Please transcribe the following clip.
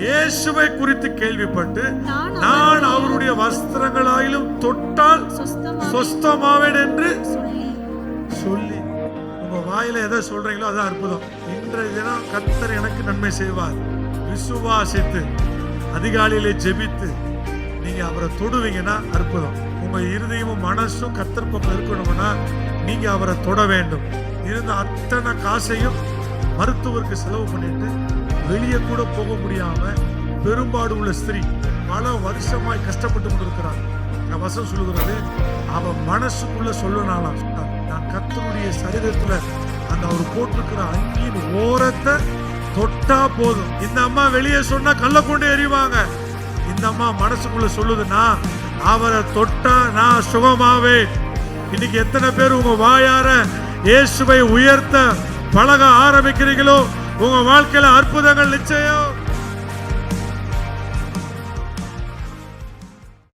இயேசுவை குறித்து கேள்விப்பட்டு நான் அவருடைய வஸ்திரங்களாயிலும் தொட்டால் சொஸ்தமாவேன் என்று சொல்லி. உங்க வாயில எதை சொல்றீங்களோ அதான் அற்புதம். இன்றைய தினம் கர்த்தர் எனக்கு நன்மை செய்வார். விசுவாசித்து அதிகாலையிலே ஜெபித்து நீங்க அவரை தொடுவீங்கன்னா அற்புதம். உங்க இருதயமும் மனசும் கர்த்தர் பக்கம் இருக்கணும்னா நீங்க அவரை தொட வேண்டும். இருந்த அத்தனை காசையும் மருத்துவருக்கு செலவு பண்ணிட்டு வெளியே கூட போக முடியாம பெரும்பாடு உள்ள ஸ்திரீ பல வருஷமாய் கஷ்டப்பட்டு கொண்டிருக்கிறார். வசனம் சொல்லுகிறது, அவன் மனசுக்குள்ள சொல்லனாலாம், நான் கர்த்தருடைய சரீரத்துல அந்த அவர் போட்டிருக்கிற அங்கியின் ஓரத்தை தொட்டா போதும். இந்த அம்மா வெளியே சொன்னா கல்ல கொண்டு எறிவாங்க. இந்த அம்மா மனசுக்குள்ள சொல்லுதுன்னா அவரை தொட்டா நான் சுகமாவே. இன்னைக்கு எத்தனை பேர் உங்க வாயார இயேசுவை உயர்த்த பழக ஆரம்பிக்கிறீங்களோ உங்க வாழ்க்கையில அற்புதங்கள் நிச்சயம்.